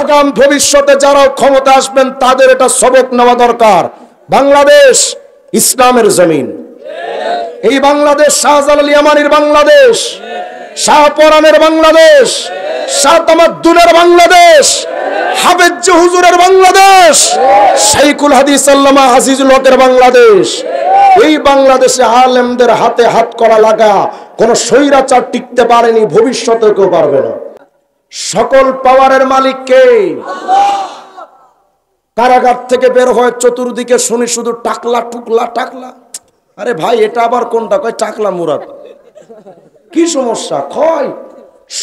আগাম ভবিষ্যতে যারা ক্ষমতা আসবেন তাদের এটা সবক নেওয়া দরকার। বাংলাদেশ ইসলামের জমিন। এই বাংলাদেশ শাহজালাল ইয়ামানির বাংলাদেশ, শাহপরানের বাংলাদেশ, শাহ তামাদ্দুনের বাংলাদেশ, হাফেজ হুজুরের বাংলাদেশ, শাইখুল হাদিস আল্লামা আজিজুল হকের বাংলাদেশ। এই বাংলাদেশে আলেমদের হাতে হাত করা লাগা কোন স্বৈরাচার টিকতে পারেনি, ভবিষ্যতে কেউ পারবে না। সকল পাওয়ারের মালিক কে? কারাগার থেকে বের হয়ে চতুর্দিকে শুনি শুধু টাকলা টুকলা টাকলা। আরে ভাই, এটা আবার কোনটা? কয় টাকলা মুরাদ। কি সমস্যা? কয়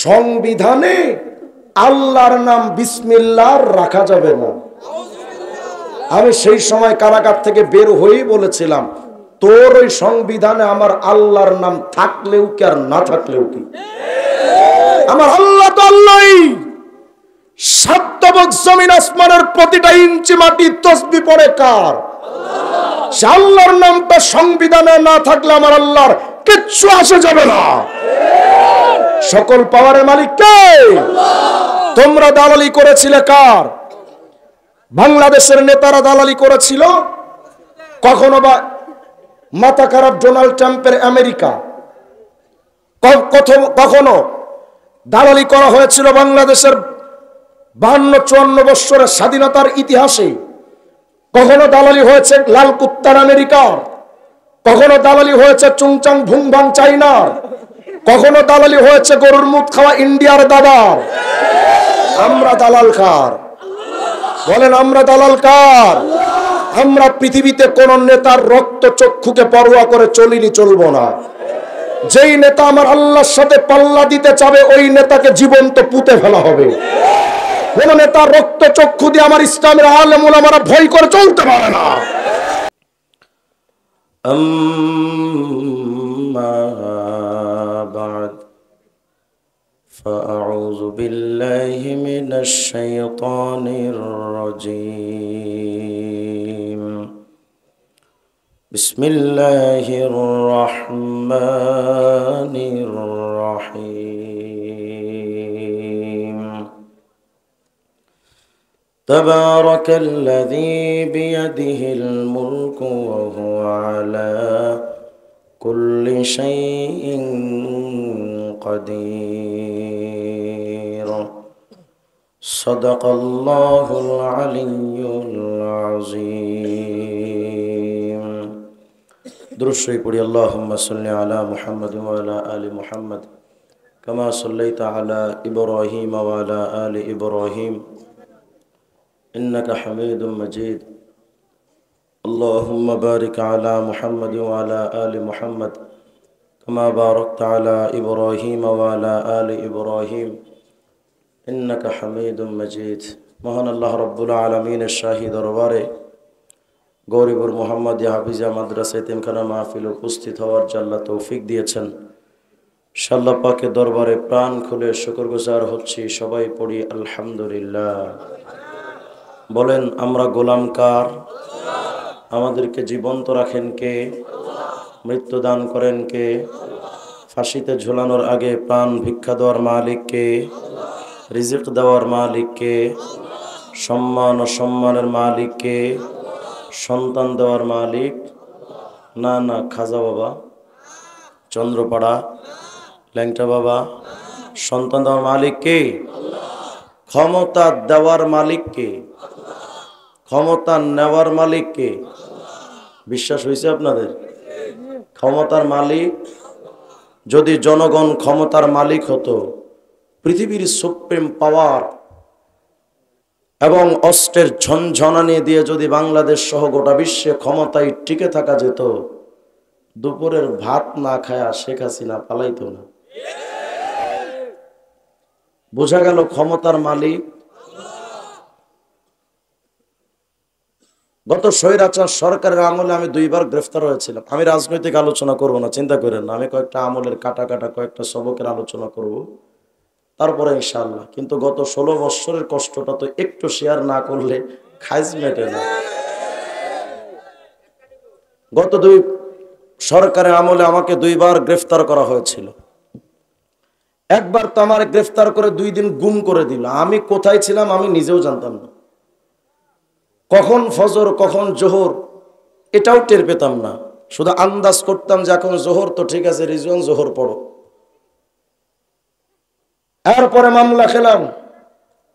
সংবিধানে আল্লাহর নাম বিসমিল্লাহ রাখা যাবে না। আমি সেই সময় কারাগার থেকে বের হয়েই বলেছিলাম, তোর ওই সংবিধানে আমার আল্লাহর নাম থাকলেও কি আর না থাকলেও কি, আমার আল্লাহ তো আল্লাহই। সাতবক জমিন আসমানের প্রতিটা ইঞ্চি মাটি তসবিহ পড়ে কার? সে আল্লাহর নামটা সংবিধানে না থাকলে আমার আল্লাহর কিচ্ছু আসে যাবে না। সকল পাওয়ারের মালিক কে? তোমরা দালালি করেছিলে কার? বাংলাদেশের নেতারা দালালি করেছিল। কখনো বা মাথা খারাপ ডোনাল্ড ট্রাম্পের আমেরিকা, কখনো দালালি করা হয়েছিল বাংলাদেশের 52-54 বৎসরের স্বাধীনতার ইতিহাসে। কখনো দালালি হয়েছে লাল কুত্তার আমেরিকার, কখনো দালালি হয়েছে চুংচাং ভুংভাং চাইনার, কখনো দালালি হয়েছে গরুর মুখ খাওয়া ইন্ডিয়ার দাদার। আমরা দালাল কার? বলেন আমরা দালাল কার? আমরা পৃথিবীতে কোন নেতার রক্ত চক্ষুকে পরোয়া করে চলিনি, চলবো না। যেই নেতা আমার আল্লাহর সাথে পাল্লা দিতে চাবে ওই নেতাকে জীবন্ত পুঁতে ফেলা হবে। কোন নেতার রক্ত চক্ষু দিয়ে আমার ইসলামের আলেম উলামারা ভয় করে চলতে পারে না। আম্মা বা'দ ফাআউযু বিল্লাহি মিনাশ শাইতানির রাজীম। বিসমিল্লাহির রহমানির রহিম। তাবারাকাল্লাযী বিয়াদিহিল মুলকু ওয়া হুয়া আলা কুল্লি শাইইন কাদির। সাদাকাল্লাহুল আলিয়্যুল আযীম। দুরূদ শরীফ পড়ি। আল্লাহুম্মা সাল্লি আলা মুহাম্মাদ ওয়া আলা আলি মুহাম্মাদ কামা সাল্লাইতা আলা ইব্রাহিম ওয়া আলা আলি ইব্রাহিম ইন্নাকা হামিদুম মাজিদ। আল্লাহুম্মা বারিক আলা মুহাম্মাদ ওয়া আলা আলি মুহাম্মাদ কামা বারাকতা আলা ইব্রাহিম ওয়া আলা আলি ইব্রাহিম ইন্নাকা হামিদুম মাজিদ। মহান আল্লাহ রাব্বুল আলামিনের শাহী দরবারে গৌরীপুর মোহাম্মদিয়া হাফিজা মাদ্রাসা এতিমখানা মাহফিল উপস্থিত হওয়ার আল্লাহ তৌফিক দিয়েছেন। আল্লাহ পাকের দরবারে প্রাণ খুলে শুকরগুজার হচ্ছি। সবাই পড়ি আলহামদুলিল্লাহ। বলেন আমরা গোলাম কার? আমাদেরকে জীবন্ত রাখেন কে? মৃত্যু দান করেন কে? ফাঁসিতে ঝুলানোর আগে প্রাণ ভিক্ষা দেওয়ার মালিক কে? রিজিক দেওয়ার মালিক কে? সম্মান ও সম্মানের মালিক কে? সন্তান দেওয়ার মালিক? না না, খাজা বাবা, চন্দ্রপাড়া, ল্যাংটা বাবা। সন্তান দেওয়ার মালিক কে? ক্ষমতা দেওয়ার মালিক কে? ক্ষমতা নেওয়ার মালিক কে? বিশ্বাস হয়েছে আপনাদের? ক্ষমতার মালিক। যদি জনগণ ক্ষমতার মালিক হতো, পৃথিবীর সুপ্রিম পাওয়ার এবং অস্ত্রের ঝনঝনানি দিয়ে যদি বাংলাদেশ সহ গোটা বিশ্বে ক্ষমতায় টিকে থাকা যেত, দুপুরের ভাত না খায়া শেখ হাসিনা পালাইতো না। বোঝা গেল ক্ষমতার মালিক। গত স্বৈরাচার সরকারের আমলে আমি 2 বার গ্রেফতার হয়েছিলাম। আমি রাজনৈতিক আলোচনা করব না, চিন্তা করেন না। আমি কয়েকটা আমলের কাটা কয়েকটা সবকের আলোচনা করব তারপরে ইনশাআল্লাহ। কিন্তু গত 16 বৎসরের কষ্টটা তো একটু শেয়ার না করলে খাইজ মেটে না। গত 2 সরকারের আমলে আমাকে 2 বার গ্রেফতার করা হয়েছিল। একবার তো আমার গ্রেফতার করে 2 দিন গুম করে দিল। আমি কোথায় ছিলাম আমি নিজেও জানতাম না, কখন ফজর কখন জোহর এটাও টের পেতাম না, শুধু আন্দাজ করতাম যে এখন জোহর, তো ঠিক আছে রিজওয়ান জোহর পড়ো। এরপরে মামলা খেলাম,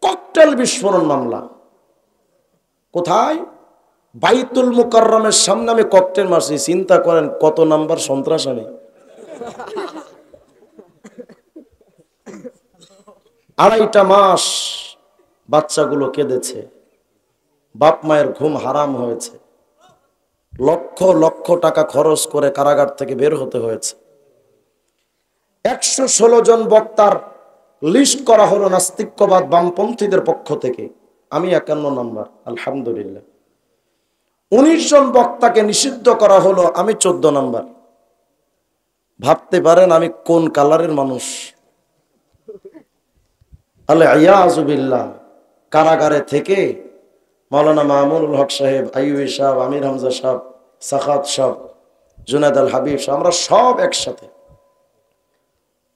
ককটেল বিস্ফোরণ মামলা। কোথায়? বাইতুল মুকাররমের সামনে আমি ককটেল মারছি। চিন্তা করেন কত নাম্বার সন্ত্রাস আমি। 2.5 মাস বাচ্চাগুলো কেঁদেছে, বাপ মায়ের ঘুম হারাম হয়েছে, লক্ষ লক্ষ টাকা খরচ করে কারাগার থেকে বের হতে হয়েছে। 116 জন বক্তার লিস্ট করা হলো নাস্তিক্যবাদ বামপন্থীদের পক্ষ থেকে, আমি 51 নাম্বার আলহামদুলিল্লাহ। 19 জন বক্তাকে নিষিদ্ধ করা হলো, আমি 14 নাম্বার। ভাবতে পারেন আমি কোন কালারের মানুষ। আলিয়াযুবিল্লাহ। কারাগারে থেকে মাওলানা মামুনুল হক সাহেব, আইয়ুবী সাহেব, আমির হামজা সাহেব, সাখাত সাহেব, জুনায়েদ আল হাবিব সাহেব, আমরা সব একসাথে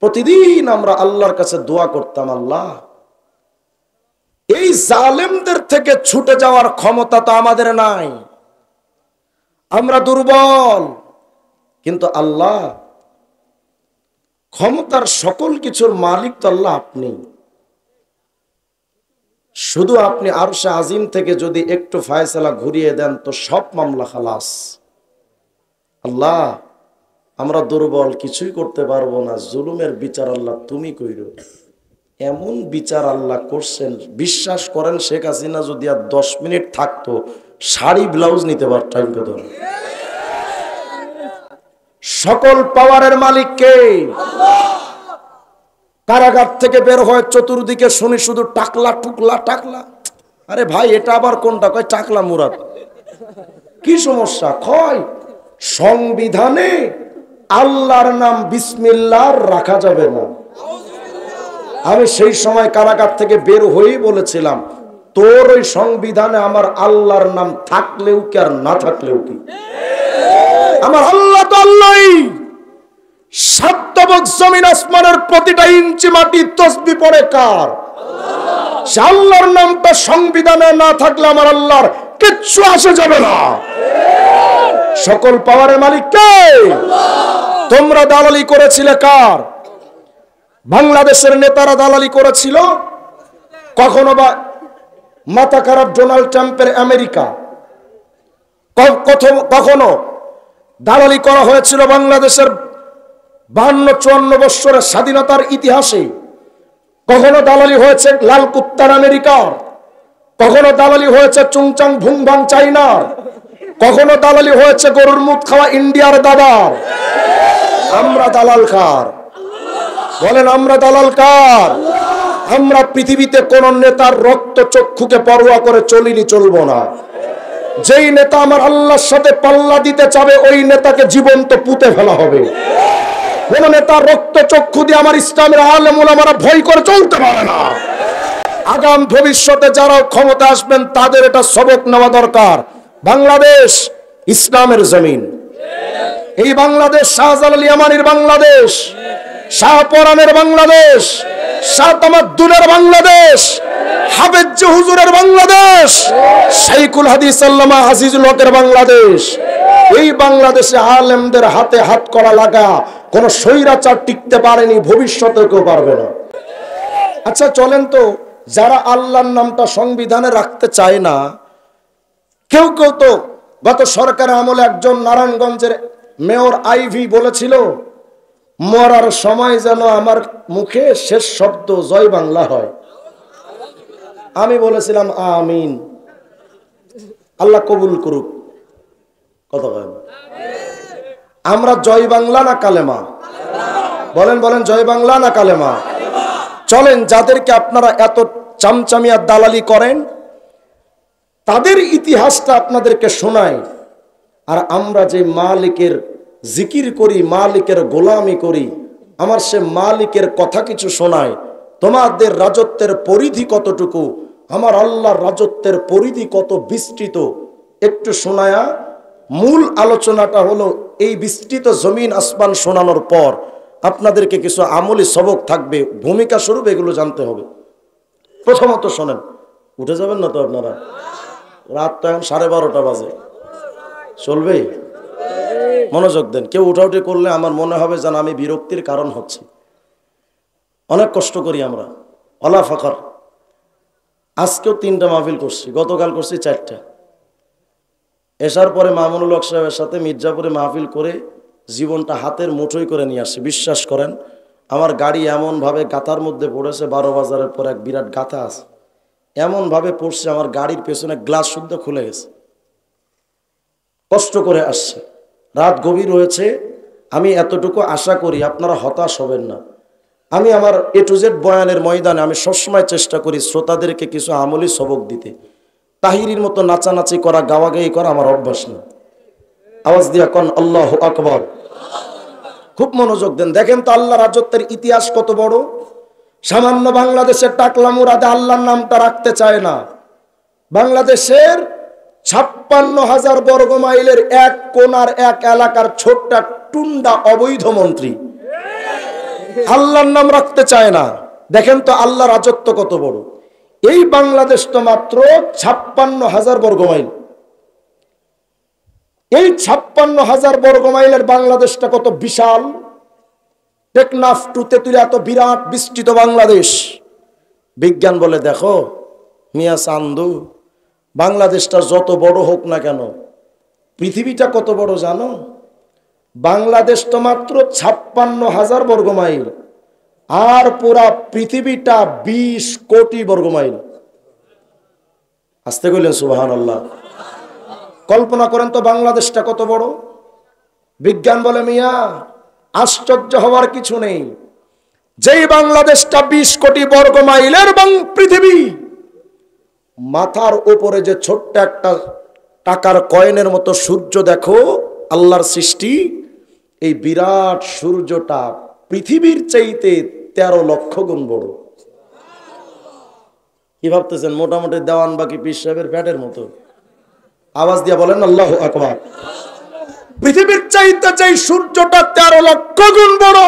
প্রতিদিন আমরা আল্লাহর কাছে দোয়া করতাম, আল্লাহ এই জালেমদের থেকে ছুটে যাওয়ার ক্ষমতা তো আমাদের নাই, আমরা দুর্বল, কিন্তু আল্লাহ ক্ষমতার সকল কিছুর মালিক তো আল্লাহ আপনি। শুধু আপনি আরশে আজিম থেকে যদি একটু ফায়সালা ঘুরিয়ে দেন তো সব মামলা খালাস। আল্লাহ আমরা দুর্বল, কিছুই করতে পারবো না, জুলুমের বিচার আল্লাহ তুমি কইরো। এমন বিচার আল্লাহ করছেন, বিশ্বাস করেন শেখ হাসিনা যদি আর 10 মিনিট থাকতো শাড়ি ব্লাউজ নিতে পারতাম। কত সকল পাওয়ারের মালিক কে? কারাগার থেকে বের হয়ে চতুর্দিকে শুনি শুধু টাকলা টুকলা টাকলা। আরে ভাই এটা আবার কোনটা? কয় টাকলা মুরাদ। কি সমস্যা? কয় সংবিধানে আল্লাহর নাম বিসমিল্লাহ রাখা যাবে না। আমি সেই সময় কারাগার থেকে বের হয়েই বলেছিলাম, তোর ওই সংবিধানে আমার আল্লাহর নাম থাকলেও কি আর না থাকলেও কি, আমার আল্লাহ তো আল্লাহই। সাতবক জমিন আসমানের প্রতিটা ইঞ্চি মাটি তসবিহ পড়ে কার? সে আল্লাহর নামটা সংবিধানে না থাকলে আমার আল্লাহর কিচ্ছু আসে যাবে না। সকল পাওয়ারের মালিক কে? তোমরা দালালি করেছিলে কার? বাংলাদেশের নেতারা দালালি করেছিল। কখনো বা মাথা খারাপ ডোনাল্ড ট্রাম্পের আমেরিকা, কখনো দালালি করা হয়েছিল বাংলাদেশের 52-54 বৎসরের স্বাধীনতার ইতিহাসে। কখনো দালালি হয়েছে লাল কুত্তার আমেরিকার, কখনো দালালি হয়েছে চুংচাং ভুংভাং চাইনার, কখনো দালালি হয়েছে গরুর মুখ খাওয়া ইন্ডিয়ার দাদার। আমরা দালাল কার? বলেন আমরা দালাল কার? আমরা পৃথিবীতে কোন নেতার রক্ত চক্ষুকে পরোয়া করে চলিনি, চলবো না। যেই নেতা আমার আল্লাহর সাথে পাল্লা দিতে চাবে ওই নেতাকে জীবন্ত পুঁতে ফেলা হবে। কোন নেতা রক্ত চক্ষু দিয়ে আমার ইসলামের আলেম ওলামারা ভয় করে চলতে পারে না। আগাম ভবিষ্যতে যারা ক্ষমতা আসবেন তাদের এটা সবক নেওয়া দরকার। বাংলাদেশ ইসলামের জমিন। এই বাংলাদেশ শাহজালাল ইয়ামানির বাংলাদেশ, শাহপরানের বাংলাদেশ, শাহ তামাদ্দুনের বাংলাদেশ, হাফেজ হুজুরের বাংলাদেশ, শাইখুল হাদিস আল্লামা আজিজুল হকের বাংলাদেশ। এই বাংলাদেশে আলেমদের হাতে হাত করা লাগা কোন স্বৈরাচার টিকতে পারেনি, ভবিষ্যতে কেউ পারবে না। আচ্ছা চলেন তো, যারা আল্লাহর নামটা সংবিধানে রাখতে চায় না, কেউ কেউ তো গত সরকারের আমলে একজন নারায়ণগঞ্জের মেয়র আইভি বলেছিল, মরার সময় যেন আমার মুখে শেষ শব্দ জয় বাংলা হয়। আমি বলেছিলাম আমিন, আল্লাহ কবুল করুক। কথা বলেন, আমরা জয় বাংলা না কালেমা? বলেন বলেন, জয় বাংলা না কালেমা? চলেন, যাদেরকে আপনারা এত চামচামিয়া দালালি করেন তাদের ইতিহাসটা আপনাদেরকে শোনায়, আর আমরা যে মালিকের জিকির করি, মালিকের গোলামি করি, আমার সে মালিকের কথা কিছু শোনায়। তোমাদের রাজত্বের পরিধি কতটুকু, আমার আল্লাহর রাজত্বের পরিধি কত বিস্তৃত, একটু শোনায়া মূল আলোচনাটা হলো এই বিস্তৃত জমিন আসমান শোনানোর পর আপনাদেরকে কিছু আমলি সবক থাকবে, ভূমিকা স্বরূপ এগুলো জানতে হবে। প্রথমত শোনেন, উঠে যাবেন না তো আপনারা? রাত তো এখন 12:30 বাজে, চলবে? মনোযোগ দেন। কেউ উঠাউঠি করলে আমার মনে হবে যেন আমি বিরক্তির কারণ হচ্ছে। অনেক কষ্ট করি আমরা, অলা ফাকার। আজকেও 3টা মাহফিল করছি, গতকাল করছি 4টা। এসার পরে মামুনুল হক সাহেবের সাথে মির্জাপুরে মাহফিল করে জীবনটা হাতের মুঠোই করে নিয়ে আসছি। বিশ্বাস করেন, আমার গাড়ি এমনভাবে গাথার মধ্যে পড়েছে, 12 বাজারের পর এক বিরাট গাথা আছে, এমনভাবে পড়ছে আমার গাড়ির পেছনে গ্লাস শুদ্ধ খুলে গেছে। কষ্ট করে আসছে, রাত গভীর হয়েছে। আমি এতটুকু আশা করি আপনারা হতাশ হবেন না। আমি আমার A to Z বয়ানের ময়দানে আমি সবসময় চেষ্টা করি শ্রোতাদেরকে কিছু আমলি সবক দিতে। তাহিরির মতো নাচানাচি করা, গাওয়াগাই করা আমার অভ্যাস না। আওয়াজ দিয়া কোন আল্লাহু আকবার। খুব মনোযোগ দেন। দেখেন তো আল্লাহর রাজত্বের ইতিহাস কত বড়। সামান্য বাংলাদেশের টাকলা মুরাদে আল্লাহর নামটা রাখতে চায় না। বাংলাদেশের 56,000 বর্গ মাইলের এক কোনার এক এলাকার ছোট্ট টুন্ডা অবৈধ মন্ত্রী আল্লাহর নাম রাখতে চায় না। দেখেন তো আল্লাহর রাজত্ব কত বড়। এই বাংলাদেশ তো মাত্র 56,000 বর্গ মাইল। এই 56,000 বর্গ মাইলের বাংলাদেশটা কত বিশাল। টেকনাফ টু তেতুলিয়া এত বিরাট বিস্তৃত বাংলাদেশ। বিজ্ঞান বলে দেখো মিয়া চান্দু, বাংলাদেশটা যত বড় হোক না কেন, পৃথিবীটা কত বড় জানো? বাংলাদেশ তো মাত্র 56,000 বর্গ মাইল, আর পুরা পৃথিবীটা 20 কোটি বর্গ মাইল। আসতে কইলেন সুবহানাল্লাহ। কল্পনা করেন তো বাংলাদেশটা কত বড়। বিজ্ঞান বলে মিয়া আশ্চর্য হওয়ার কিছু নেই। যেই বাংলাদেশটা 20 কোটি বর্গ মাইলের পৃথিবী, মাথার উপরে যে ছোট্ট একটা টাকার কয়েনের মতো সূর্য দেখো, আল্লাহর সৃষ্টি। এই বিরাট সূর্যটা পৃথিবীর চাইতে 13 লক্ষ গুণ বড়। কি ভাবতেছেন? মোটামুটি দেওয়ান বাকি পীর সাহেবের ফ্যাটের মতো। আওয়াজ দিয়ে বলেন আল্লাহু আকবার। পৃথিবীর চাইতে যেই সূর্যটা 13 লক্ষ গুণ বড়।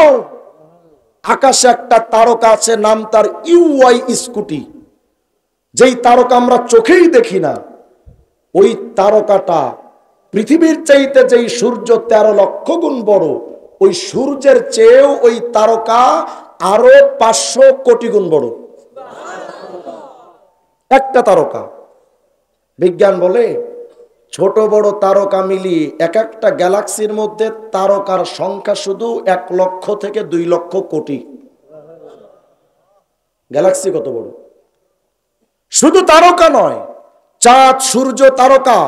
আকাশে একটা তারকা আছে, নাম তার ইউআই স্কুটি। যেই তারকা আমরা চোখেই দেখি না, ওই তারকাটা পৃথিবীর চাইতে যেই সূর্য 13 লক্ষ গুণ বড়, ওই সূর্যের চেয়েও ওই তারকা আরো 500 কোটি গুণ বড়। একটা তারকা। বিজ্ঞান বলে ছোট বড় তারকা মিলিয়ে এক একটা গ্যালাক্সির মধ্যে তারকার সংখ্যা শুধু 1 লক্ষ থেকে 2 লক্ষ কোটি। গ্যালাক্সি কত বড়। শুধু তারকা নয়, চাঁদ, সূর্য, তারকা,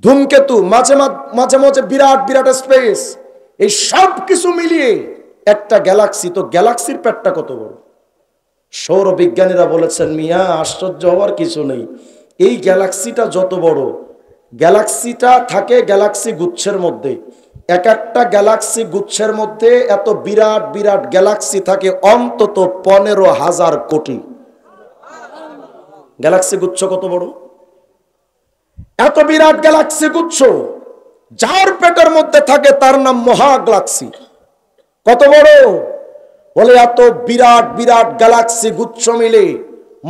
ধূমকেতু, মাঝে মাঝে বিরাট বিরাট স্পেস, এই সব কিছু মিলিয়ে একটা গ্যালাক্সি। তো গ্যালাক্সির পেটটা কত বড়। সৌর বিজ্ঞানীরা বলেছেন মিয়া আশ্চর্য হওয়ার কিছু নেই। এই গ্যালাক্সিটা যত বড়, গ্যালাক্সিটা থাকে গ্যালাক্সি গুচ্ছের মধ্যে। এক একটা গ্যালাক্সি গুচ্ছের মধ্যে এত বিরাট বিরাট গ্যালাক্সি থাকে অন্তত 15,000 কোটি। গ্যালাক্সি গুচ্ছ কত বড়। এত বিরাট গ্যালাক্সি গুচ্ছ যার পেটের মধ্যে থাকে তার নাম মহাগ্যালাক্সি। কত বড় বলে, এত বিরাট বিরাট গ্যালাক্সি গুচ্ছ মিলে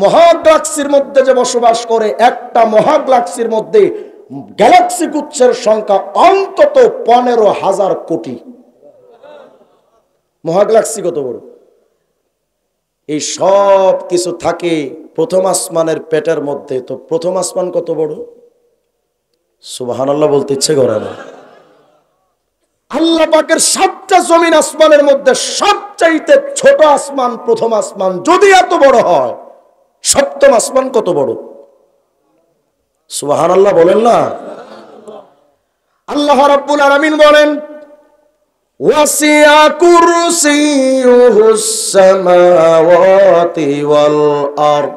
মহাগ্যালাক্সির মধ্যে যে বসবাস করে, একটা মহাগ্যালাক্সির মধ্যে গ্যালাক্সি গুচ্ছের সংখ্যা অন্তত 15,000 কোটি। মহাগ্যালাক্সি কত বড়। এই সব কিছু থাকে প্রথম আসমানের পেটের মধ্যে। তো প্রথম আসমান কত বড়। সুবহানাল্লাহ বলতে ইচ্ছে করে না। আল্লাহ পাকের 7টা জমিন আসমানের মধ্যে সবচাইতে ছোট আসমান প্রথম আসমান। যদি এত বড় হয়, 7ম আসমান কত বড়। সুবহানাল্লাহ বলেন না। আল্লাহ রাব্বুল আলামিন বলেন ওয়াসিআ কুরসিয়ুহুস সামাওয়াতি ওয়াল আরদ।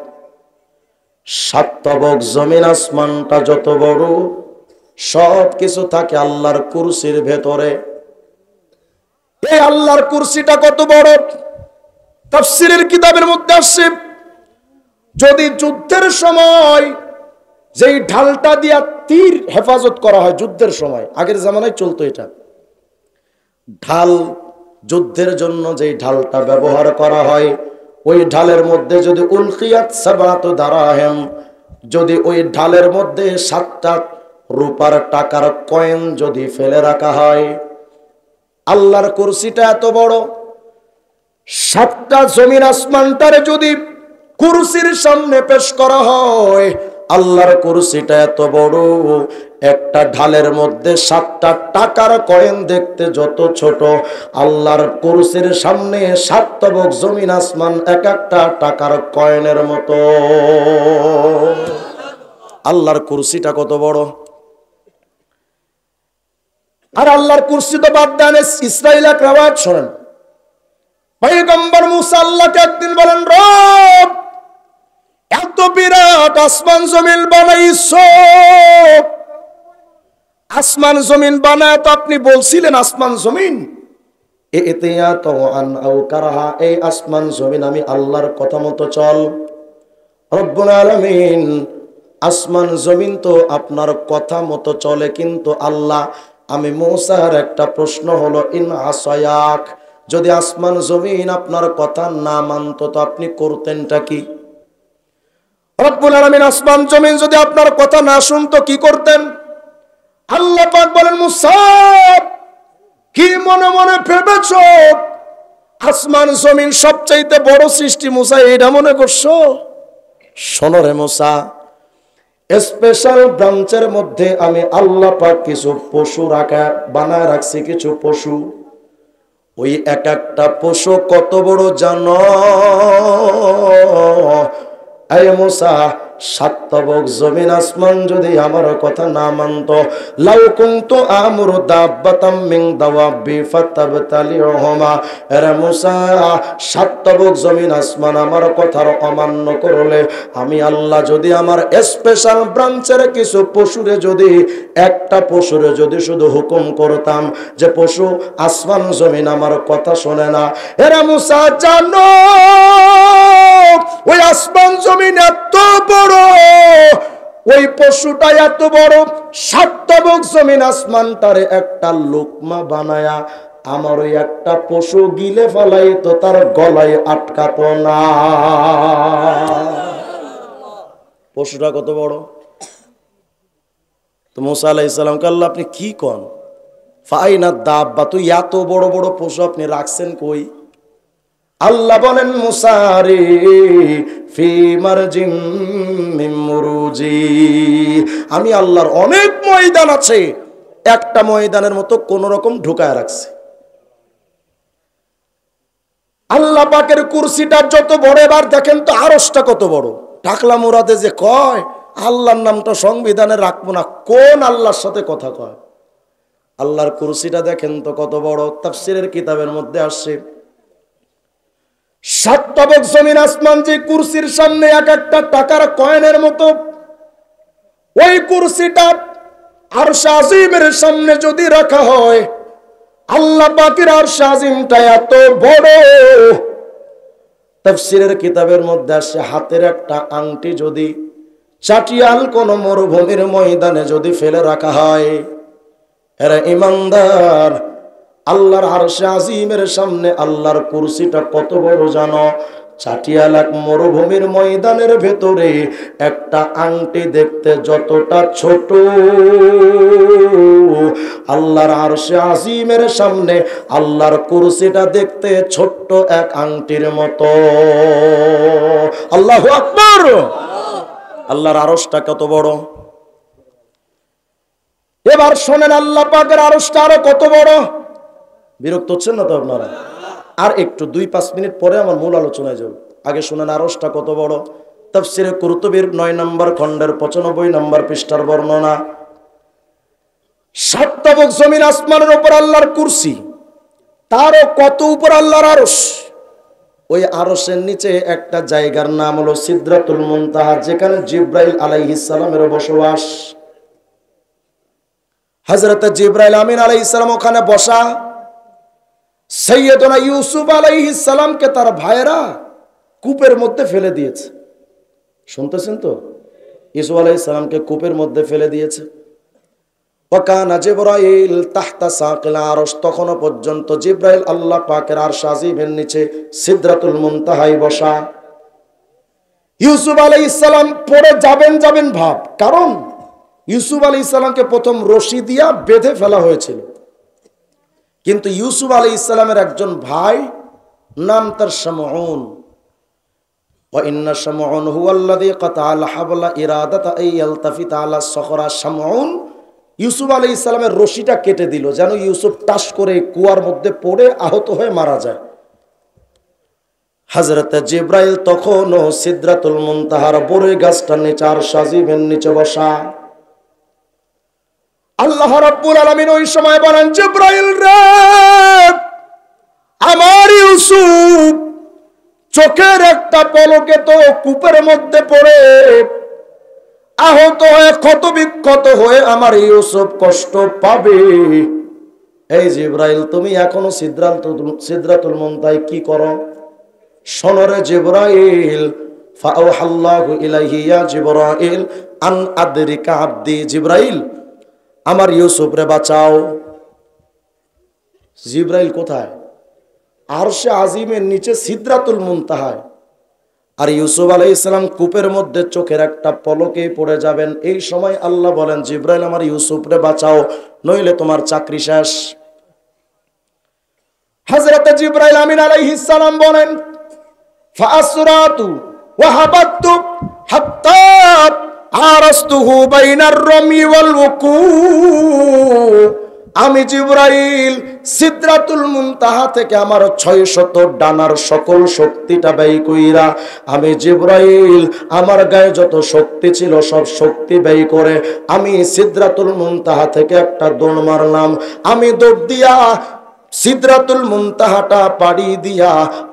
7 তবক জমিন আসমানটা যত বড়, সব কিছু থাকে আল্লাহর কুরসির ভেতরে। এই আল্লাহর কুরসিটা কত বড়, তাফসীরের কিতাবের মধ্যে আসছে, যদি যুদ্ধের সময় যেই ঢালটা দিয়া তীর হেফাজত করা হয়, যুদ্ধের সময় আগের জামানায় চলতো এটা, ঢাল যুদ্ধের জন্য যেই ঢালটা ব্যবহার করা হয়, ওই ঢালের মধ্যে যদি উলকিয়াত সাবাতু দারাহিম, যদি ওই ঢালের মধ্যে 7টা রূপার টাকার কয়েন যদি ফেলে রাখা হয়, আল্লাহর কুরসিটা এত বড়, 7টা জমিন আসমানটারে যদি কুরসির সামনে পেশ করা হয়, আল্লাহর কুরসিটা এত বড়, একটা ঢালের মধ্যে 7টা টাকার কয়েন দেখতে যত ছোট, আল্লাহর কুরসির সামনে 7 তবক জমিন আসমান এক একটা টাকার কয়েনের মতো। আল্লাহর কুরসিটা কত বড়! আর আল্লাহর কুরসি তো বাদ দেন, ইসরাইল এক রাওয়াত শোনেন, পয়গম্বর মুসা আল্লাহকে একদিন বলেন, রব এত বিরাট আসমান জমিন বানাইছো, আসমান জমিন বানায় তো আপনি বলছিলেন আসমান জমিন এই আসমান জমিন আমি আল্লাহর কথা মতো চল। রব্বুল আলামিন, আসমান জমিন তো আপনার কথা মতো চলে, কিন্তু আল্লাহ আমি মুসার একটা প্রশ্ন হলো, ইন আসায়াক, যদি আসমান জমিন আপনার কথা না মানতো তো আপনি করতেনটা কি? রব্বুল আলামিন, আসমান জমিন যদি আপনার কথা না শুনতো কি করতেন? আল্লাহ পাক বলেন, মুসা কি মনে মনে ভেবেছো আসমান জমিন সবচাইতে বড় সৃষ্টি? মুসা এইটা মনে করছো? শোনো রে মুসা, স্পেশাল ব্রাঞ্চের মধ্যে আমি আল্লাহ পাক কিছু পশু বানায় রাখছি, কিছু পশু। ওই এক একটা পশু কত বড় জানো? আয় মুসা, 7 তবক জমিন আসমান যদি আমার কথা না মানতো, লাউ কুনতু আমরু দাব্বাতাম মিন দাওয়াবি ফাতাবতালিহুমা, এরে মুসা 7 তবক জমিন আসমান আমার কথার অমান্য করলে, আমি আল্লাহ যদি আমার স্পেশাল ব্রাঞ্চের কিছু পশুরে যদি একটা পশুরে যদি শুধু হুকুম করতাম যে পশু আসমান জমিন আমার কথা শোনে না, এরে মুসা জানো ওই আসমান জমিন এত বড়, ওই পশুটা এত বড়, 7 তবক জমিন আসমানটারে একটা লোকমা বানায়া আমার ওই একটা পশু গিলে ফেলাই তো তার গলায় আটকাতো না। পশুটা কত বড়! তো মুসা আলাইহিস সালামকে আল্লাহ, আপনি কি কন? ফাইনা দাব্বা, তুই এত বড় বড় পশু আপনি রাখছেন কই? আল্লাহ বলেন, মুসা রে ফি মারজিম মিন মুরুজি, আমি আল্লাহর অনেক ময়দান আছে, একটা ময়দানের মতো কোন রকম ঢুকায় রাখছে। আল্লাহ পাকের কুরসিটা যত বড়, এবার দেখেন তো আরশটা কত বড়। টাকলা মুরাদে যে কয় আল্লাহর নামটা সংবিধানে রাখবো না, কোন আল্লাহর সাথে কথা কয়? আল্লাহর কুরসিটা দেখেন তো কত বড়। তাফসীরের কিতাবের মধ্যে আসছে 7 তবক জমিন আসমান যে কুরসির সামনে এক একটা টাকার কয়েনের মতো, ওই কুরসিটা আরশ আজিমের সামনে যদি রাখা হয়, আল্লাহ পাকের আরশ আজিমটা এত বড়, তাফসীরের কিতাবের মধ্যে আসে হাতের একটা আংটি যদি চাটিয়াল কোন মরুভূমির ময়দানে যদি ফেলে রাখা হয়, এরা ইমানদার, আল্লাহর আরশে আজিমের সামনে আল্লাহর কুরসিটা কত বড় জানো? চাটিয়াল এক মরুভূমির ময়দানের ভেতরে একটা আংটি দেখতে যতটা ছোট, আল্লাহর আরশে আজিমের সামনে আল্লাহর কুরসিটা দেখতে ছোট্ট এক আংটির মতো। আল্লাহু আকবার! আল্লাহর আরশটা কত বড়! এবার শোনেন আল্লাহ পাকের আরশটা আরো কত বড়। বিরক্ত হচ্ছেন না তো আপনারা? আর একটু 2-5 মিনিট পরে আমার মূল আলোচনায় যাব। আগে শুনেন আরশটা কত বড়। তাফসীরে কুরতুবীর 9 নম্বর খণ্ডের 95 নম্বর পৃষ্ঠার বর্ণনা। 7 তবক জমিন আসমানের উপর আল্লাহর কুরসি, তারও কত উপর আল্লাহর আরশ। ওই আরশের নিচে একটা জায়গার নাম হলো সিদরাতুল মুনতাহা, যেখানে জিবরাইল আলাইহিস সালামের বসবাস। হযরত জিবরাইল আমিন আলাইহিস সালাম ওখানে বসা। সৈয়দনা ইউসুফ আলাইহিস সালামকে তার ভাইরা কূপের মধ্যে ফেলে দিয়েছে। শুনতেছেন তো? ইউসুফ আলাইহিস সালামকে কূপের মধ্যে ফেলে দিয়েছে। ওয়াকানা জিবরাইল তাহতা সাকিল আরশ, তখনও পর্যন্ত জিবরাইল আল্লাহ পাকের আরশ আজিমের নিচে সিদরাতুল মুনতাহায় বসা। ইউসুফ আলাইহিস সালাম পড়ে যাবেন ভাব, কারণ ইউসুফ আলাইহিস সালামকে প্রথম রশি দিয়া বেঁধে ফেলা হয়েছিল, কিন্তু ইউসুফ আলাইহিস সালামের একজন ভাই, নাম তার শামউন, ওয়া ইন্না শামউন হুয়াল্লাযী কাতাআল হাবলা ইরাদাতা আইয়ালতাফিতা আলা সখরা। শামউন ইউসুফ আলাইহিস সালামের রশিটা কেটে দিল, যেন ইউসুফ টাস করে কুয়ার মধ্যে পড়ে আহত হয়ে মারা যায়। হযরত জিবরাইল তখনও সিদরাতুল মুনতাহার বড়ই গাছটার নিচে আরশ আজিমের নিচে বসা। আল্লাহ রাব্বুল আলামিন ওই সময় বলেন, জিবরাইল রে, আমার ইউসুফ চোখের একটা পলকে তো কূপের মধ্যে পড়ে আহত হয়ে ক্ষত বিক্ষত হয়ে আমার ইউসুফ কষ্ট পাবে। এই জিবরাইল, তুমি এখনো সিদরাতুল মুনতাহায় কি করো? শোনরে জিবরাইল, ফাআওহাল্লাহু ইলাইহি ইয়া জিবরাইল আন আদরিকা আবদি। জিবরাইল, আমার ইউসুফ রে বাঁচাও। জিবরাইল কোথায়? আরশে আজিমের নিচে সিদরাতুল মুনতাহায়। আর ইউসুফ আলাইহিস সালাম কূপের মধ্যে চোখের একটা পলকে পড়ে যাবেন। এই সময় আল্লাহ বলেন, জিবরাইল, আমার ইউসুফ রে বাঁচাও, নইলে তোমার চাকরি শেষ। হযরত জিবরাইল আমিন আলাইহিস সালাম বলেন, ফাআসরাতু ওয়া হাবাতু হাত্তা আরাস্তুহু বাইনার রামি ওয়াল ওয়াকু। আমি জিবরাইল সিদরাতুল মুনতাহা থেকে আমার 600 ডানার সকল শক্তিটা ব্যয় কইরা, আমি জিবরাইল আমার গায়ে যত শক্তি ছিল সব শক্তি ব্যয় করে আমি সিদরাতুল মুনতাহা থেকে একটা দৌড় মারলাম। আমি দৌড় দিয়া সিদরাতুল মুনতাহাটা পাড়ি দিয়া,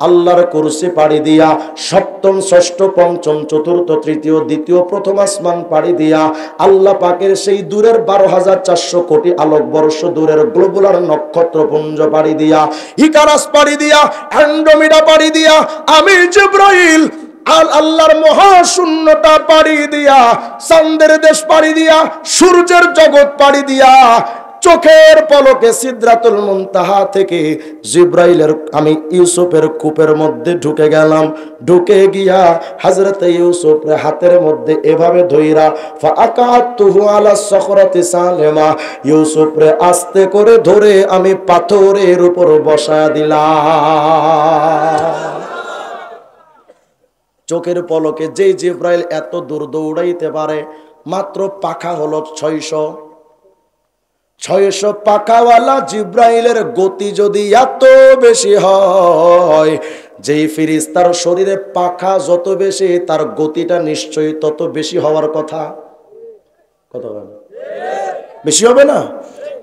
আল্লাহর কুরসি পাড়ি দিয়া, সপ্তম ষষ্ঠ পঞ্চম চতুর্থ তৃতীয় দ্বিতীয় প্রথম আসমান পাড়ি দিয়া, আল্লাহ পাকের সেই দূরের 12,400 কোটি আলোকবর্ষ দূরের গ্লোবুলার নক্ষত্রপুঞ্জ পাড়ি দিয়া, ইকারাস পাড়ি দিয়া, অ্যান্ড্রোমেডা পাড়ি দিয়া, আমি জিবরাইল আল্লাহর মহাশূন্যতা পাড়ি দিয়া, চাঁদের দেশ পাড়ি দিয়া, সূর্যের জগৎ পাড়ি দিয়া, চোখের পলকে সিদরাতুল মুনতাহা থেকে জিবরাইলের আমি ইউসুফের কূপের মধ্যে ঢুকে গেলাম। ঢুকে গিয়া হযরত ইউসুফের হাতের মধ্যে এভাবে ধইরা ফাআকাতুহু আলা সখরাতি সালেমা, ইউসুফরে আস্তে করে ধরে আমি পাথরের উপর বসায়া দিলাম। চোখের পলকে যেই জিবরাইল এত দূর দৌড়াইতে পারে, মাত্র পাখা হলো 600 পাখাওয়ালা জিবরাইলের গতি যদি এত বেশি হয়, যেই ফেরেশতার শরীরে পাখা যত বেশি, তার গতিটা নিশ্চয়ই তত বেশি হওয়ার কথা। কত বেশি হবে না?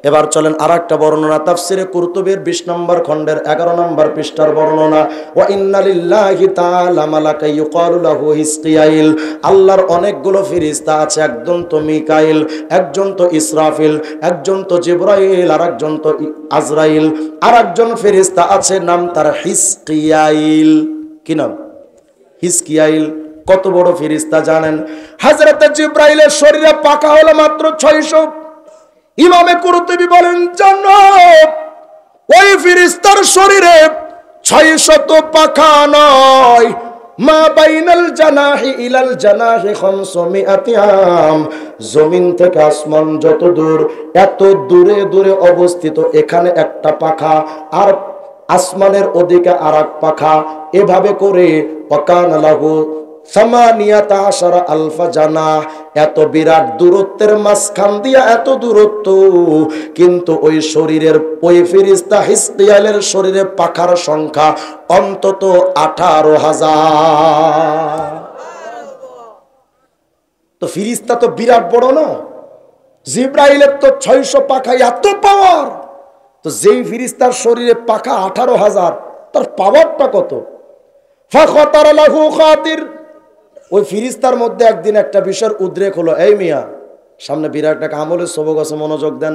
এবার চলেন আরেকটা বর্ণনা, তাফসিরে কুরতুবীর 20 নম্বর খণ্ডের 11 নম্বর পৃষ্ঠার বর্ণনা। ওয়া ইন্না লিল্লাহি তাআলা মালাকা ইউকালু লাহু হিসকিয়াইল। আল্লাহর অনেকগুলো ফেরেশতা আছে, একজন তো মিকাইল, একজন তো ইসরাফিল, একজন তো জিবরাইল, আর একজন তো আজরাইল, আর একজন ফেরেশতা আছে নাম তার হিসকিয়াইল। কি নাম? হিসকিয়াইল। কত বড় ফেরেশতা জানেন? হযরত জিবরাইলের শরীরে পাখা হলো মাত্র 600। ইমামে কুরতুবী বলেন, জানো ওই ফেরেশতার শরীরে 600 পাখা নয়, মা বাইনাল জানাহি ইলাল জানাহি 500 আম। জমিন থেকে আসমান যত দূর, এত দূরে দূরে অবস্থিত এখানে একটা পাখা, আর আসমানের ওদিকে আরেক পাখা, এভাবে করে ওয়াকানা লাহু 8 আলফা জানাহ। এত বিরাট দূরত্বের মাঝখান দিয়া এত দূরত্ব, কিন্তু ওই শরীরের ওই ফেরেশতা হিসকিয়ালের শরীরে পাখার সংখ্যা অন্তত 18,000। তো ফেরেশতা তো বিরাট বড় না? জিবরাইলের তো 600 পাখা, এত পাওয়ার। তো যেই ফেরেশতার শরীরে পাখা 18,000, তার পাওয়ারটা কত? ফাখাতার লাহু খাতির। ওই ফেরেশতার মধ্যে একদিন একটা বিষয়ের উদ্রেক হলো, এই মিয়া সামনে বিরাট একটা আমলের সবক আছে, মনোযোগ দেন।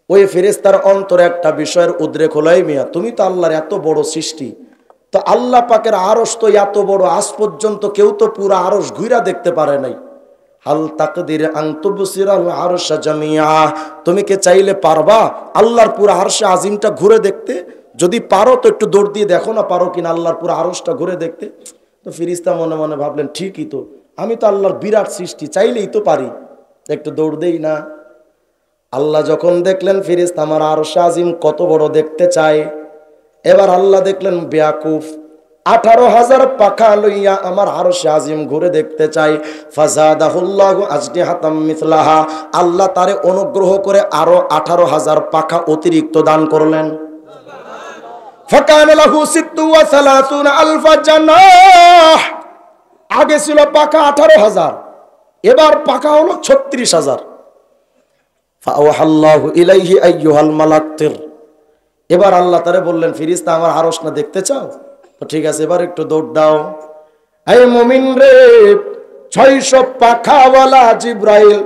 ওই ফেরেশতার অন্তরে একটা বিষয়ের উদ্রেক হলো, এই মিয়া তুমি তো আল্লাহর এত বড় সৃষ্টি, তো আল্লাহ পাকের আরশ তো এত বড়, আজ পর্যন্ত কেউ তো পুরো আরশ ঘুরা দেখতে পারে নাই। হাল তাকদির আন তুবসিরাল আরশা জামিআ, তুমি কি চাইলে পারবা আল্লাহর পুরো আরশে আজিমটা ঘুরে দেখতে? যদি পারো তো একটু দৌড় দিয়ে দেখো না, পারো কিনা আল্লাহর পুরো আরশটা ঘুরে দেখতে। তো ফেরেশতা মনে মনে ভাবলেন, ঠিকই তো, আমি তো আল্লাহর বিরাট সৃষ্টি, চাইলেই তো পারি, একটু দৌড় দেই না। আল্লাহ যখন দেখলেন ফেরেশতা আমার আরশে আজিম কত বড় দেখতে চায়, এবার আল্লাহ দেখলেন বেয়াকুফ, 18,000 পাখা লইয়া আমার আরশে আজিম ঘুরে দেখতে চাই। ফাজাদাহুল্লাহু আজনিহাতাম মিসলাহা, আল্লাহ তারে অনুগ্রহ করে আরো 18,000 পাখা অতিরিক্ত দান করলেন। ফাকানা লাহু 36 আলফা জানাহ, আগে ছিল পাখা 18,000, এবার পাখা হলো 36,000। ফাআওহাল্লাহু ইলাইহি আইয়ুহাল মালাকতির, এবার আল্লাহ তারে বললেন, ফেরেশতা আমার আরশ না দেখতে চাও? তো ঠিক আছে, এবার একটু দৌড় দাও। এই মুমিন রে, 600 পাখাওয়ালা জিব্রাইল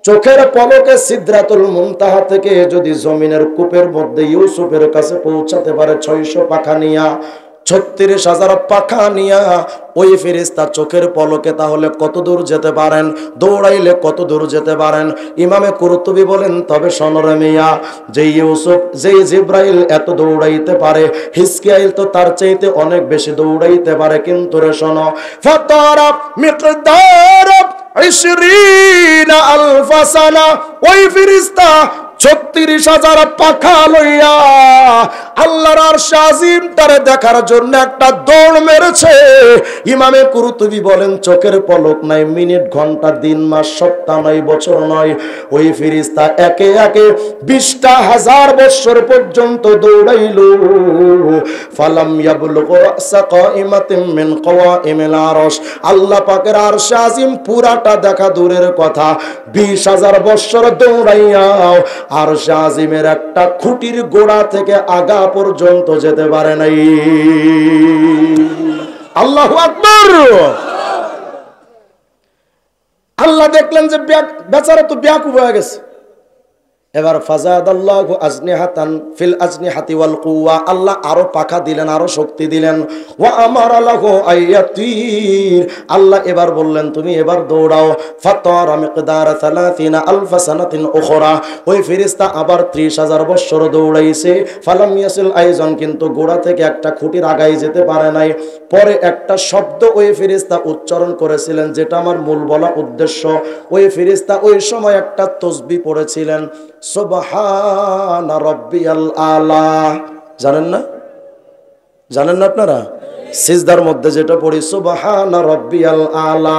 চোখের পলকে সিদরাতুল মুনতাহা থেকে যদি জমিনের কূপের মধ্যে ইউসুফের কাছে পৌঁছাতে পারে 600 পাখা নিয়া, 36,000 পাখা নিয়া ওই ফেরেশতা চোখের পলকে, তাহলে কত দূর যেতে পারেন? দৌড়াইলে কত দূর যেতে পারেন? ইমামে কুরতুবী বলেন, তবে শোনরে মিয়া, যে ইউসুফ, যে জিব্রাইল এত দৌড়াইতে পারে, হিজকিয়াইল তো তার চাইতে অনেক বেশি দৌড়াইতে পারে। কিন্তু রে শোনো, ফাতারা মিকদার 20 আলফা সানা, ওই ফেরেশতা 36,000 পাখা লইয়া আল্লাহর আরশে আজিম তারে দেখার জন্য একটা দৌড় মেরেছে। ইমামে কুরতুবী বলেন, চোখের পলক নাই, মিনিট, ঘন্টা, দিন, মাস, সপ্তাহ নয়, বছর নয়, ওই ফেরেশতা একে একে 20,000 বছর পর্যন্ত দৌড়াইল। ফালাম ইয়াবলুগ রাসা কাইমাতিন মিন কাওয়াইমিল আরশ, আল্লাহ পাকের আরশে আজিম পুরাটা দেখা দূরের কথা, 20,000 বছর দৌড়াইয়াও আরশে আজিমের একটা খুঁটির গোড়া থেকে আগা পর্যন্ত যেতে পারে নাই। আল্লাহু আকবার। আল্লাহ দেখলেন যে বেচারা তো ব্যাকুব হয়ে গেছে। এবার ফাজাদাল্লাহু আজনিহাতান ফিল আজনিহাতি ওয়াল কুওয়া, আল্লাহ আরো পাখা দিলেন, আরো শক্তি দিলেন। ওয়া আমারা লাহু আয়াতির, আল্লাহ এবার বললেন তুমি এবার দৌড়াও। ফাতারা মিকদার 30 আলফা সানাতিন উখরা, ওই ফেরেশতা আবার 30,000 বছর দৌড়াইছে। ফালাম ইয়াসিল আইজন, কিন্তু গোড়া থেকে একটা খুঁটির আগাই যেতে পারে নাই। পরে একটা শব্দ ওই ফেরেশতা উচ্চারণ করেছিলেন, যেটা আমার মূল বলা উদ্দেশ্য। ওই ফেরেশতা ওই সময় একটা তাসবিহ পড়েছিলেন, সুবহান রাব্বিয়াল আলা। জানেন না? জানেন না আপনারা? সিজদার মধ্যে যেটা পড়ি সুবহান রাব্বিয়াল আলা,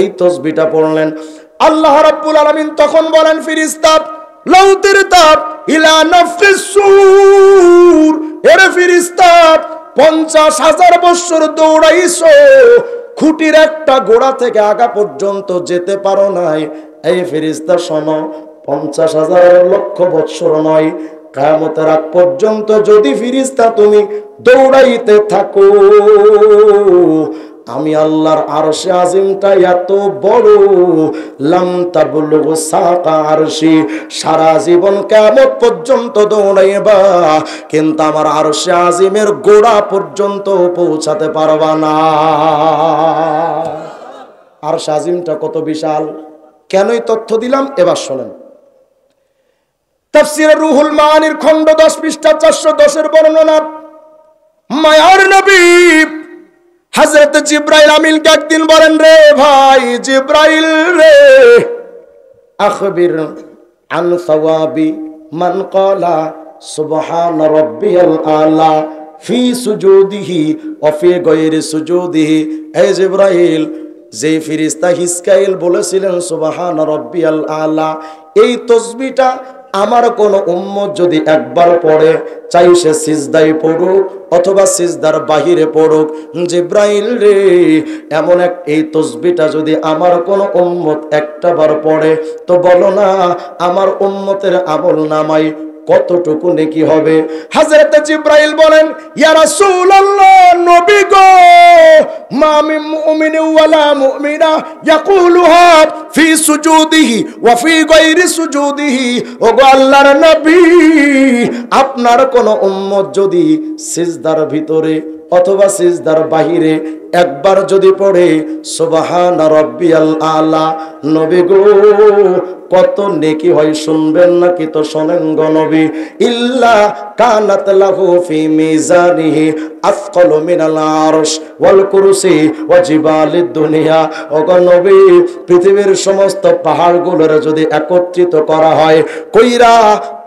এই তাসবিহটা পড়লেন। আল্লাহ রাব্বুল আলামিন তখন বলেন, ফেরেশতা লাউ তিরতাব ইলা নাফখিস সূর, এরে ফেরেশতা 50,000 বছর দৌড়াইছো, খুঁটির একটা গোড়া থেকে আগা পর্যন্ত যেতে পারো নাই। এই ফেরেশতা শোনো, 50,000 লক্ষ বৎসর নয়, কিয়ামতের আগ পর্যন্ত যদি ফেরেশতা তুমি দৌড়াইতে থাকো, আমি আল্লাহর আরশে আজিমটা এত বড়, লাম তাবলুগু সাকা আরশি, সারা জীবন কিয়ামত পর্যন্ত দৌড়াইবা, কিন্তু আমার আরশে আজিমের গোড়া পর্যন্ত পৌঁছাতে পারবা না। আরশে আজিমটা কত বিশাল, কেনই তথ্য দিলাম এবার শোনেন। তাফসীরে রুহুল মাআনির খণ্ড 10 পৃষ্ঠা 410 এর বর্ণনা, মায়ার নবী হযরত জিবরাইল আমিনকে একদিন বলেন, রে ভাই জিবরাইল রে, আখবির আন সাওয়াবি মান ক্বালা সুবহান রাব্বিয়াল আলা ফি সুজুদিহি ওয়া ফি গায়রি সুজুদিহি। এই জিবরাইল, যে ফেরেশতা হিজকাইল বলেছিলেন সুবহান রাব্বিয়াল আলা, এই তাসবিহটা আমার কোন উম্মত যদি একবার পড়ে, চাই সে সিজদায় পড়ুক অথবা সিজদার বাহিরে পড়ুক, জিবরাইল রে, এমন এক এই তাসবিহটা যদি আমার কোন উম্মত একটা বার পড়ে, তো বলো না আমার উম্মতের আমল নামায় কতটুকু নেকি হবে। হযরত জিবরাইল বলেন, ইয়া রাসূলুল্লাহ, নবী গো, মা মিন মুমিনিন ওয়ালা মুমিনা ইয়াকুলুহা ফি সুজুদিহি ওয়া ফি গায়রি সুজুদিহি, ওগো আল্লাহর নবী, আপনার কোন উম্মত যদি সিজদার ভিতরে অথবা সিজদার বাহিরে একবার যদি পড়ে সুবহান রাব্বিয়াল আলা, নবী গো কত নেকি হয় শুনবেন নাকি? তো শোনেন গো নবী, ইল্লা কানাত লাহু ফি মিজানিহি আথকালু মিনাল আরশ ওয়াল কুরসি ওয়া জিবালিদ দুনিয়া। ও গো নবী, পৃথিবীর সমস্ত পাহাড়গুলোর যদি একত্রিত করা হয় কইরা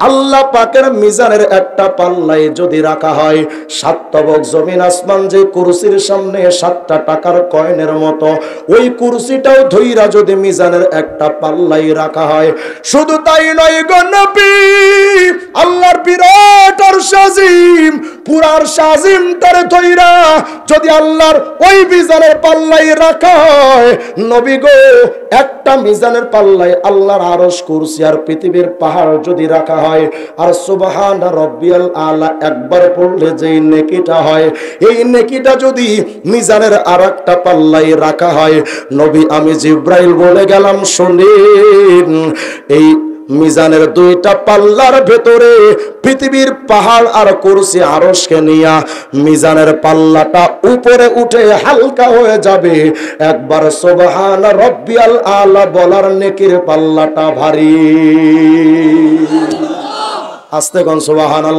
আল্লাহ পাকের মিজানের একটা পাল্লায় যদি রাখা হয়, 7 তবক জমিন আসমান যে কুরসির সামনে 7টা টাকার কয়েনের মতো, ওই কুরসিটাও ধইরা যদি মিজানের একটা পাল্লায় রাখা হয়। শুধু তাই নয় গো নবী, আল্লাহর বিরাট আরশ আজিম, পুরা আরশ আজিমটারে ধইরা যদি আল্লাহর ওই মিজানের পাল্লায় রাখা হয়, নবী গো একটা মিজানের পাল্লায় আল্লাহর আরশ, কুরসি আর পৃথিবীর পাহাড় যদি রাখা হয়, আর সুবহান রাব্বিয়াল আলা একবার পড়লে যেই নেকিটা হয়, এই নেকিটা যদি মিজানের আরেকটা পাল্লায় রাখা হয়, নবী আমি জিব্রাইল বলে গেলাম শুনেন, এই মিজানের 2টা পাল্লার ভেতরে পৃথিবীর পাহাড় আর কুরসি আরশকে নিয়া মিজানের পাল্লাটা উপরে উঠে হালকা হয়ে যাবে। একবার সুবহান রাব্বিয়াল আলা বলার নেকির পাল্লাটা ভারী। আস্তে কোন সুবহানাল্লাহ।